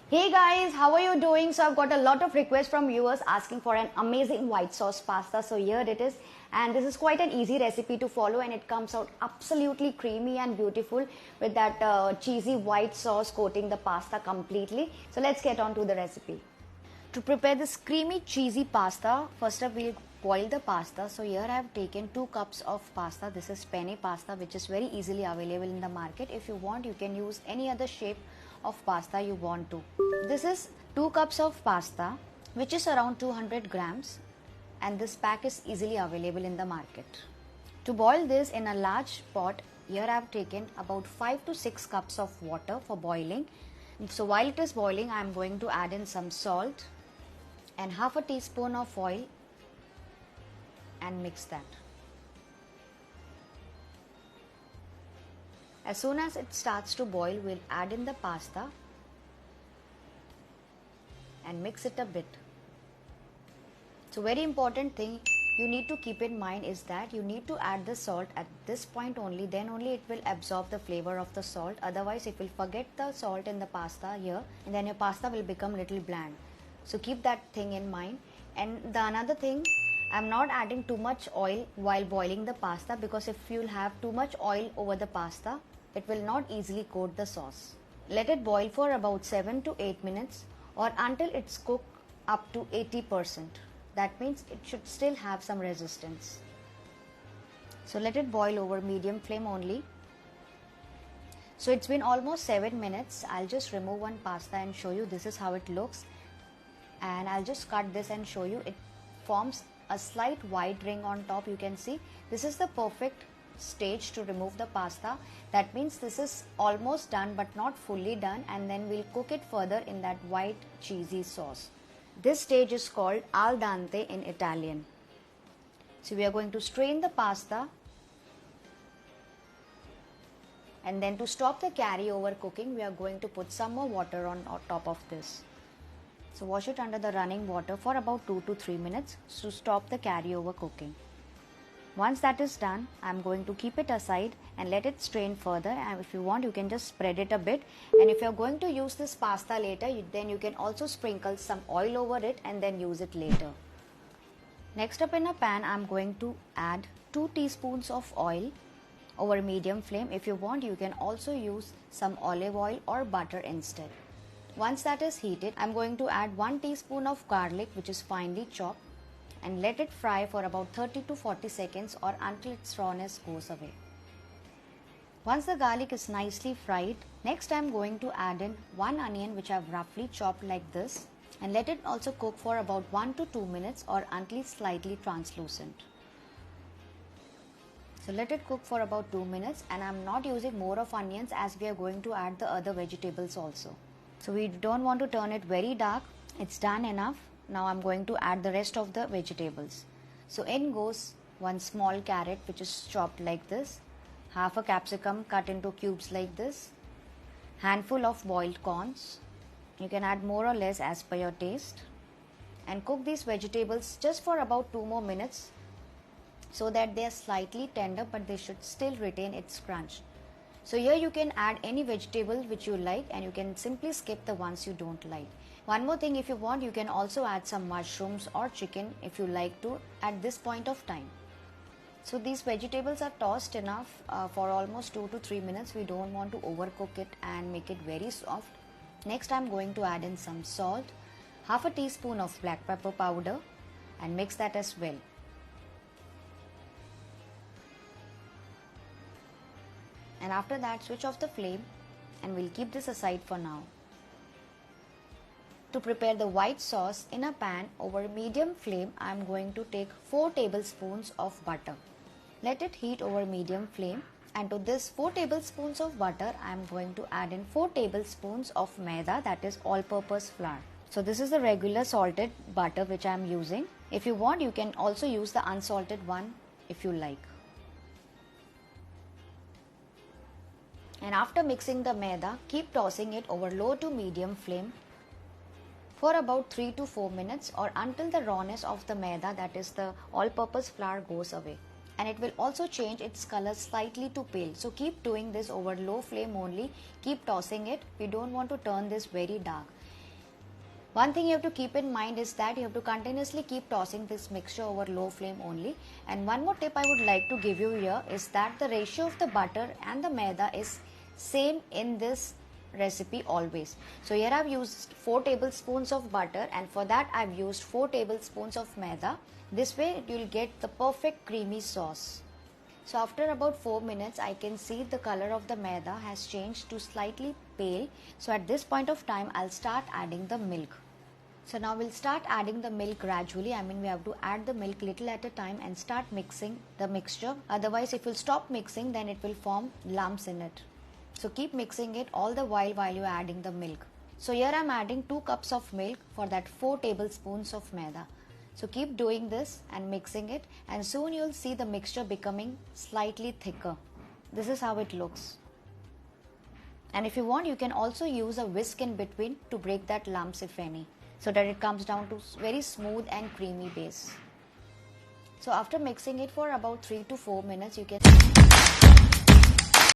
Hey guys, how are you doing? So I've got a lot of requests from viewers asking for an amazing white sauce pasta. So here it is, and this is quite an easy recipe to follow, and it comes out absolutely creamy and beautiful with that cheesy white sauce coating the pasta completely. So let's get on to the recipe. To prepare this creamy cheesy pasta, first up we'll boil the pasta. So here I have taken 2 cups of pasta. This is penne pasta, which is very easily available in the market. If you want, you can use any other shape of pasta you want to. This is 2 cups of pasta, which is around 200 grams, and this pack is easily available in the market. To boil this in a large pot, here I have taken about 5 to 6 cups of water for boiling. So while it is boiling, I am going to add in some salt and half a teaspoon of oil and mix that. As soon as it starts to boil, we'll add in the pasta and mix it a bit. So very important thing you need to keep in mind is that you need to add the salt at this point only, then only it will absorb the flavor of the salt. Otherwise, if you forget the salt in the pasta here, and then your pasta will become little bland. So keep that thing in mind. And the another thing, I'm not adding too much oil while boiling the pasta, because if you'll have too much oil over the pasta, it will not easily coat the sauce. Let it boil for about 7 to 8 minutes or until it's cooked up to 80%. That means it should still have some resistance. So let it boil over medium flame only. So it's been almost 7 minutes. I'll just remove one pasta and show you. This is how it looks. And I'll just cut this and show you. It forms a slight white ring on top, you can see. This is the perfect stage to remove the pasta. That means this is almost done but not fully done, and then we'll cook it further in that white cheesy sauce. This stage is called al dente in Italian. So we are going to strain the pasta, and then to stop the carry over cooking, we are going to put some more water on top of this. So wash it under the running water for about 2 to 3 minutes to stop the carryover cooking. Once that is done, I am going to keep it aside and let it strain further. And if you want, you can just spread it a bit. And if you are going to use this pasta later, then you can also sprinkle some oil over it and then use it later. Next up, in a pan, I am going to add 2 teaspoons of oil over medium flame. If you want, you can also use some olive oil or butter instead. Once that is heated, I am going to add 1 teaspoon of garlic, which is finely chopped, and let it fry for about 30 to 40 seconds or until its rawness goes away. Once the garlic is nicely fried, next I am going to add in 1 onion, which I have roughly chopped like this, and let it also cook for about 1 to 2 minutes or until slightly translucent. So let it cook for about 2 minutes, and I am not using more of onions as we are going to add the other vegetables also. So we don't want to turn it very dark. It's done enough. Now I'm going to add the rest of the vegetables. So in goes 1 small carrot, which is chopped like this, half a capsicum cut into cubes like this, handful of boiled corns. You can add more or less as per your taste, and cook these vegetables just for about 2 more minutes so that they are slightly tender, but they should still retain its crunch. So here you can add any vegetable which you like, and you can simply skip the ones you don't like. One more thing, if you want, you can also add some mushrooms or chicken if you like to at this point of time. So these vegetables are tossed enough for almost 2 to 3 minutes. We don't want to overcook it and make it very soft. Next, I'm going to add in some salt, half a teaspoon of black pepper powder, and mix that as well. And after that, switch off the flame and we'll keep this aside for now. To prepare the white sauce, in a pan over medium flame, I am going to take 4 tablespoons of butter. Let it heat over medium flame, and to this 4 tablespoons of butter, I am going to add in 4 tablespoons of maida, that is all-purpose flour. So this is the regular salted butter which I am using. If you want, you can also use the unsalted one if you like. And after mixing the maida, keep tossing it over low to medium flame for about 3 to 4 minutes or until the rawness of the maida, that is the all-purpose flour, goes away. And it will also change its color slightly to pale. So keep doing this over low flame only. Keep tossing it. We don't want to turn this very dark. One thing you have to keep in mind is that you have to continuously keep tossing this mixture over low flame only. And one more tip I would like to give you here is that the ratio of the butter and the maida is same in this recipe always. So here I've used 4 tablespoons of butter, and for that I've used 4 tablespoons of maida. This way you'll get the perfect creamy sauce. So after about 4 minutes, I can see the color of the maida has changed to slightly pale. So at this point of time, I'll start adding the milk. So now we'll start adding the milk gradually. I mean, we have to add the milk little at a time and start mixing the mixture. Otherwise, if you'll stop mixing, then it will form lumps in it. So keep mixing it all the while you're adding the milk. So here I'm adding 2 cups of milk for that 4 tablespoons of maida. So keep doing this and mixing it, and soon you'll see the mixture becoming slightly thicker. This is how it looks. And if you want, you can also use a whisk in between to break that lumps if any, so that it comes down to very smooth and creamy base. So after mixing it for about 3 to 4 minutes, you can